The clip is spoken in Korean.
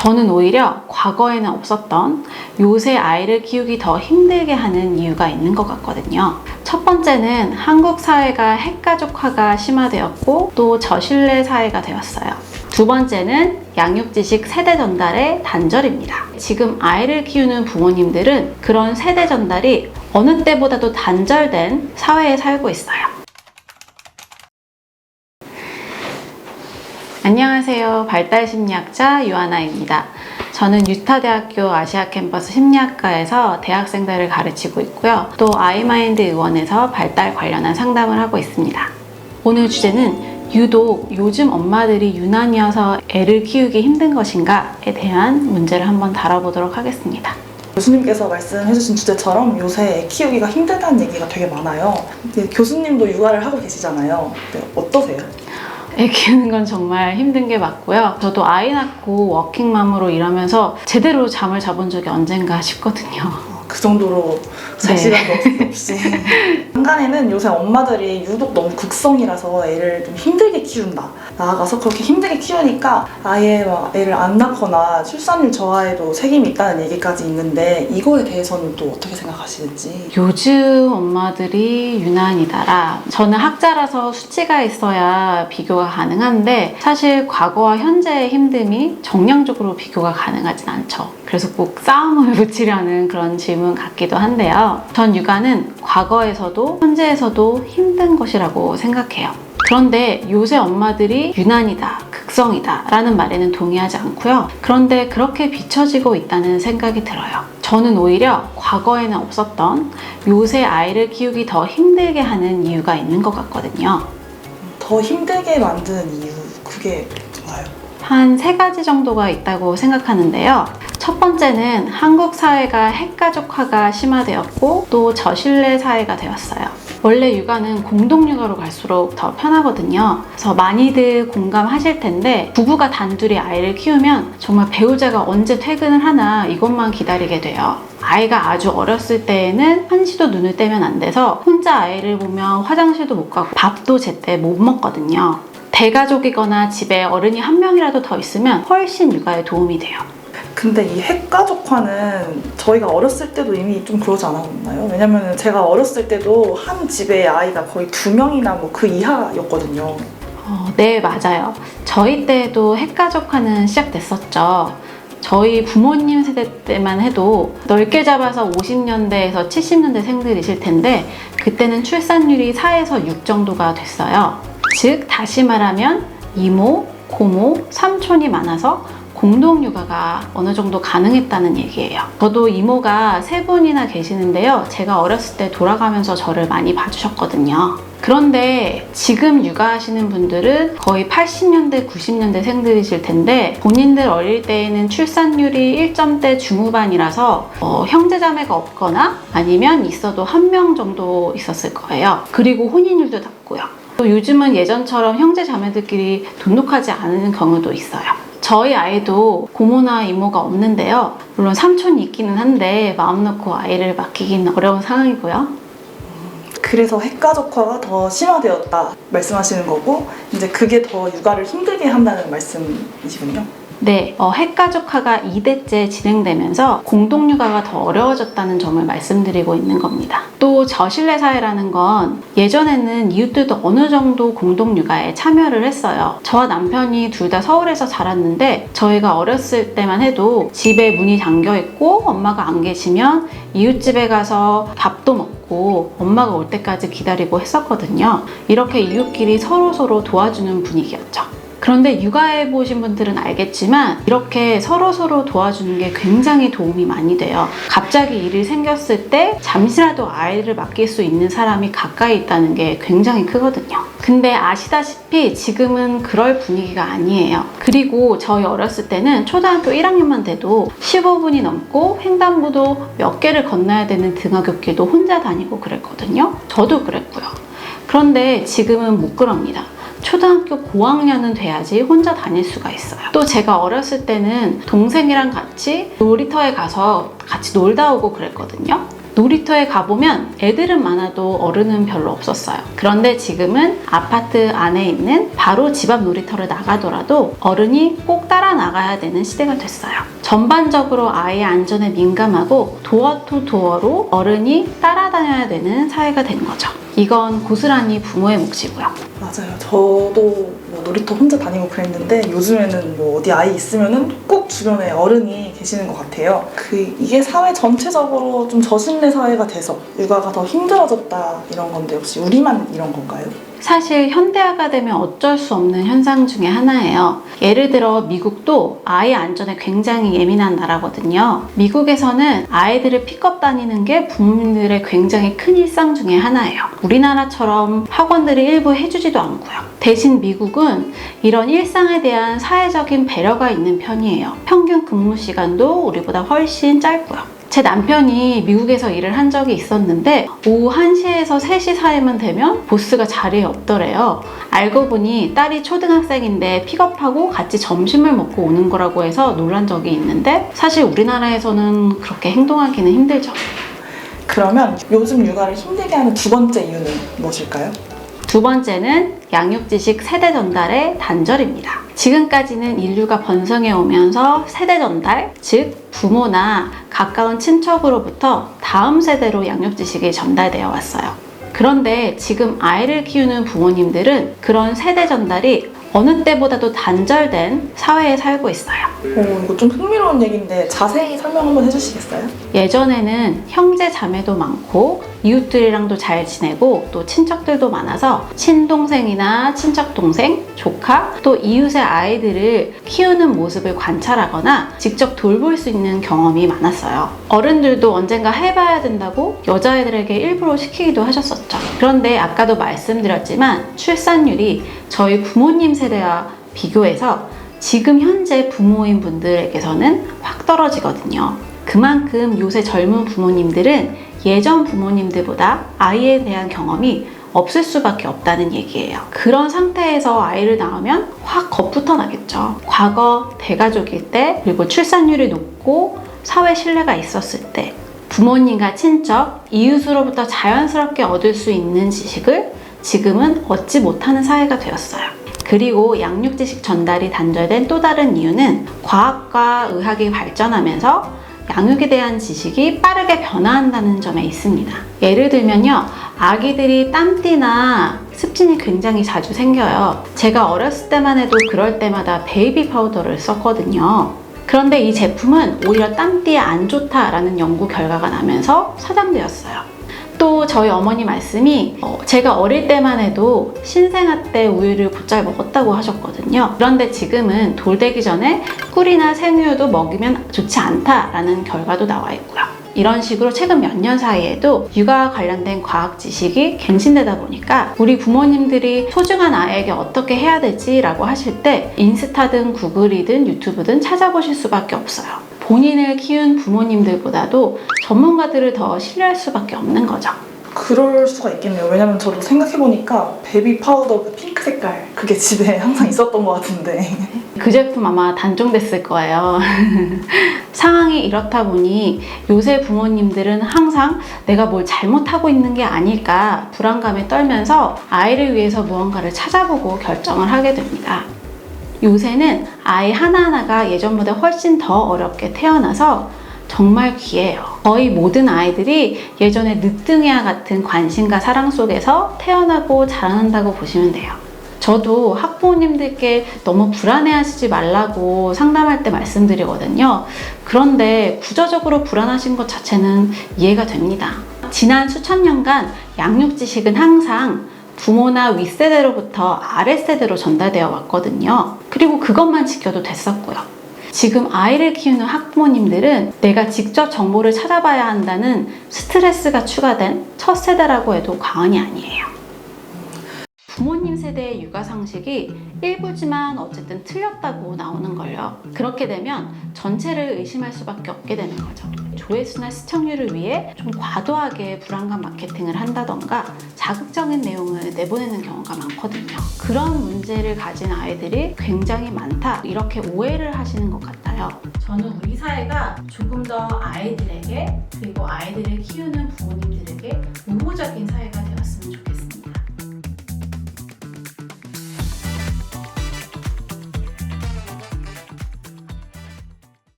저는 오히려 과거에는 없었던 요새 아이를 키우기 더 힘들게 하는 이유가 있는 것 같거든요. 첫 번째는 한국 사회가 핵가족화가 심화되었고 또 저신뢰 사회가 되었어요. 두 번째는 양육지식 세대 전달의 단절입니다. 지금 아이를 키우는 부모님들은 그런 세대 전달이 어느 때보다도 단절된 사회에 살고 있어요. 안녕하세요. 발달심리학자 유하나입니다. 저는 유타대학교 아시아 캠퍼스 심리학과에서 대학생들을 가르치고 있고요. 또 아이마인드 의원에서 발달 관련한 상담을 하고 있습니다. 오늘 주제는 유독 요즘 엄마들이 유난이어서 애를 키우기 힘든 것인가에 대한 문제를 한번 다뤄보도록 하겠습니다. 교수님께서 말씀해주신 주제처럼 요새 애 키우기가 힘들다는 얘기가 되게 많아요. 근데 교수님도 육아를 하고 계시잖아요. 어떠세요? 애 키우는 건 정말 힘든 게 맞고요. 저도 아이 낳고 워킹맘으로 일하면서 제대로 잠을 자본 적이 언젠가 싶거든요. 그 정도로 잘 시간도 없이. 한간에는 요새 엄마들이 유독 너무 극성이라서 애를 좀 힘들게 키운다. 나아가서 그렇게 힘들게 키우니까 아예 막 애를 안 낳거나 출산율 저하에도 책임이 있다는 얘기까지 있는데 이거에 대해서는 또 어떻게 생각하시는지. 요즘 엄마들이 유난이다라. 저는 학자라서 수치가 있어야 비교가 가능한데 사실 과거와 현재의 힘듦이 정량적으로 비교가 가능하진 않죠. 그래서 꼭 싸움을 붙이려는 그런 질문 같기도 한데요. 전 육아는 과거에서도 현재에서도 힘든 것이라고 생각해요. 그런데 요새 엄마들이 유난이다, 극성이다 라는 말에는 동의하지 않고요. 그런데 그렇게 비춰지고 있다는 생각이 들어요. 저는 오히려 과거에는 없었던 요새 아이를 키우기 더 힘들게 하는 이유가 있는 것 같거든요. 더 힘들게 만드는 이유, 그게 뭐예요? 한 3가지 정도가 있다고 생각하는데요. 첫 번째는 한국 사회가 핵가족화가 심화되었고 또 저신뢰 사회가 되었어요. 원래 육아는 공동육아로 갈수록 더 편하거든요. 그래서 많이들 공감하실 텐데 부부가 단둘이 아이를 키우면 정말 배우자가 언제 퇴근을 하나 이것만 기다리게 돼요. 아이가 아주 어렸을 때에는 한시도 눈을 떼면 안 돼서 혼자 아이를 보면 화장실도 못 가고 밥도 제때 못 먹거든요. 대가족이거나 집에 어른이 한 명이라도 더 있으면 훨씬 육아에 도움이 돼요. 근데 이 핵가족화는 저희가 어렸을 때도 이미 좀 그러지 않았나요? 왜냐면 제가 어렸을 때도 한 집에 아이가 거의 2명이나 뭐 그 이하였거든요. 네, 맞아요. 저희 때도 핵가족화는 시작됐었죠. 저희 부모님 세대 때만 해도 넓게 잡아서 50년대에서 70년대 생들이실 텐데 그때는 출산율이 4에서 6 정도가 됐어요. 즉 다시 말하면 이모, 고모, 삼촌이 많아서 공동육아가 어느 정도 가능했다는 얘기예요. 저도 이모가 3분이나 계시는데요. 제가 어렸을 때 돌아가면서 저를 많이 봐주셨거든요. 그런데 지금 육아하시는 분들은 거의 80년대, 90년대 생들이실 텐데 본인들 어릴 때에는 출산율이 1점대 중후반이라서 형제자매가 없거나 아니면 있어도 1명 정도 있었을 거예요. 그리고 혼인율도 낮고요. 또 요즘은 예전처럼 형제자매들끼리 돈독하지 않은 경우도 있어요. 저희 아이도 고모나 이모가 없는데요. 물론 삼촌이 있기는 한데 마음 놓고 아이를 맡기기는 어려운 상황이고요. 그래서 핵가족화가 더 심화되었다 말씀하시는 거고 이제 그게 더 육아를 힘들게 한다는 말씀이시군요. 네, 핵가족화가 2대째 진행되면서 공동육아가 더 어려워졌다는 점을 말씀드리고 있는 겁니다. 또 저신뢰 사회라는 건 예전에는 이웃들도 어느 정도 공동육아에 참여를 했어요. 저와 남편이 둘 다 서울에서 자랐는데 저희가 어렸을 때만 해도 집에 문이 잠겨 있고 엄마가 안 계시면 이웃집에 가서 밥도 먹고 엄마가 올 때까지 기다리고 했었거든요. 이렇게 이웃끼리 서로 도와주는 분위기였죠. 그런데 육아해보신 분들은 알겠지만 이렇게 서로 도와주는 게 굉장히 도움이 많이 돼요. 갑자기 일이 생겼을 때 잠시라도 아이를 맡길 수 있는 사람이 가까이 있다는 게 굉장히 크거든요. 근데 아시다시피 지금은 그럴 분위기가 아니에요. 그리고 저희 어렸을 때는 초등학교 1학년만 돼도 15분이 넘고 횡단보도 몇 개를 건너야 되는 등하굣길도 혼자 다니고 그랬거든요. 저도 그랬고요. 그런데 지금은 못 그럽니다. 초등학교 고학년은 돼야지 혼자 다닐 수가 있어요. 또 제가 어렸을 때는 동생이랑 같이 놀이터에 가서 같이 놀다 오고 그랬거든요. 놀이터에 가보면 애들은 많아도 어른은 별로 없었어요. 그런데 지금은 아파트 안에 있는 바로 집 앞 놀이터를 나가더라도 어른이 꼭 따라 나가야 되는 시대가 됐어요. 전반적으로 아이의 안전에 민감하고 도어 투 도어로 어른이 따라다녀야 되는 사회가 된 거죠. 이건 고스란히 부모의 몫이고요. 맞아요. 저도 뭐 놀이터 혼자 다니고 그랬는데 요즘에는 뭐 어디 아이 있으면은 꼭 주변에 어른이 계시는 것 같아요. 이게 사회 전체적으로 좀 저신뢰 사회가 돼서 육아가 더 힘들어졌다 이런 건데 혹시 우리만 이런 건가요? 사실 현대화가 되면 어쩔 수 없는 현상 중에 하나예요. 예를 들어 미국도 아이 안전에 굉장히 예민한 나라거든요. 미국에서는 아이들을 픽업 다니는 게 부모님들의 굉장히 큰 일상 중에 하나예요. 우리나라처럼 학원들이 일부 해주지도 않고요. 대신 미국은 이런 일상에 대한 사회적인 배려가 있는 편이에요. 평균 근무 시간도 우리보다 훨씬 짧고요. 제 남편이 미국에서 일을 한 적이 있었는데 오후 1시에서 3시 사이만 되면 보스가 자리에 없더래요. 알고 보니 딸이 초등학생인데 픽업하고 같이 점심을 먹고 오는 거라고 해서 놀란 적이 있는데 사실 우리나라에서는 그렇게 행동하기는 힘들죠. 그러면 요즘 육아를 힘들게 하는 두 번째 이유는 무엇일까요? 두 번째는 양육지식 세대 전달의 단절입니다. 지금까지는 인류가 번성해 오면서 세대 전달, 즉 부모나 가까운 친척으로부터 다음 세대로 양육지식이 전달되어 왔어요. 그런데 지금 아이를 키우는 부모님들은 그런 세대 전달이 어느 때보다도 단절된 사회에 살고 있어요. 이거 좀 흥미로운 얘기인데 자세히 설명 한번 해주시겠어요? 예전에는 형제 자매도 많고 이웃들이랑도 잘 지내고 또 친척들도 많아서 친동생이나 친척동생, 조카 또 이웃의 아이들을 키우는 모습을 관찰하거나 직접 돌볼 수 있는 경험이 많았어요. 어른들도 언젠가 해봐야 된다고 여자애들에게 일부러 시키기도 하셨었죠. 그런데 아까도 말씀드렸지만 출산율이 저희 부모님 세대와 비교해서 지금 현재 부모인 분들에게서는 확 떨어지거든요. 그만큼 요새 젊은 부모님들은 예전 부모님들보다 아이에 대한 경험이 없을 수밖에 없다는 얘기예요. 그런 상태에서 아이를 낳으면 확 겁부터 나겠죠. 과거 대가족일 때 그리고 출산율이 높고 사회 신뢰가 있었을 때 부모님과 친척, 이웃으로부터 자연스럽게 얻을 수 있는 지식을 지금은 얻지 못하는 사회가 되었어요. 그리고 양육지식 전달이 단절된 또 다른 이유는 과학과 의학이 발전하면서 양육에 대한 지식이 빠르게 변화한다는 점에 있습니다. 예를 들면요, 아기들이 땀띠나 습진이 굉장히 자주 생겨요. 제가 어렸을 때만 해도 그럴 때마다 베이비 파우더를 썼거든요. 그런데 이 제품은 오히려 땀띠에 안 좋다라는 연구 결과가 나면서 사장되었어요. 또 저희 어머니 말씀이 제가 어릴 때만 해도 신생아 때 우유를 곧잘 먹었다고 하셨거든요. 그런데 지금은 돌되기 전에 꿀이나 생우유도 먹이면 좋지 않다라는 결과도 나와 있고요. 이런 식으로 최근 몇 년 사이에도 육아와 관련된 과학 지식이 갱신되다 보니까 우리 부모님들이 소중한 아이에게 어떻게 해야 되지? 라고 하실 때 인스타든 구글이든 유튜브든 찾아보실 수밖에 없어요. 본인을 키운 부모님들보다도 전문가들을 더 신뢰할 수밖에 없는 거죠. 그럴 수가 있겠네요. 왜냐면 저도 생각해보니까 베이비 파우더 그 핑크 색깔 그게 집에 항상 있었던 것 같은데 그 제품 아마 단종됐을 거예요. 상황이 이렇다 보니 요새 부모님들은 항상 내가 뭘 잘못하고 있는 게 아닐까 불안감에 떨면서 아이를 위해서 무언가를 찾아보고 결정을 하게 됩니다. 요새는 아이 하나하나가 예전보다 훨씬 더 어렵게 태어나서 정말 귀해요. 거의 모든 아이들이 예전에 늦둥이와 같은 관심과 사랑 속에서 태어나고 자라난다고 보시면 돼요. 저도 학부모님들께 너무 불안해하시지 말라고 상담할 때 말씀드리거든요. 그런데 구조적으로 불안하신 것 자체는 이해가 됩니다. 지난 수천 년간 양육 지식은 항상 부모나 윗세대로부터 아랫세대로 전달되어 왔거든요. 그리고 그것만 지켜도 됐었고요. 지금 아이를 키우는 학부모님들은 내가 직접 정보를 찾아봐야 한다는 스트레스가 추가된 첫 세대라고 해도 과언이 아니에요. 부모님 세대의 육아 상식이 일부지만 어쨌든 틀렸다고 나오는 걸요. 그렇게 되면 전체를 의심할 수밖에 없게 되는 거죠. 조회수나 시청률을 위해 좀 과도하게 불안감 마케팅을 한다던가 자극적인 내용을 내보내는 경우가 많거든요. 그런 문제를 가진 아이들이 굉장히 많다 이렇게 오해를 하시는 것 같아요. 같아요. 저는 우리 사회가 조금 더 아이들에게 그리고 아이들을 키우는 부모님들에게 우호적인 사회가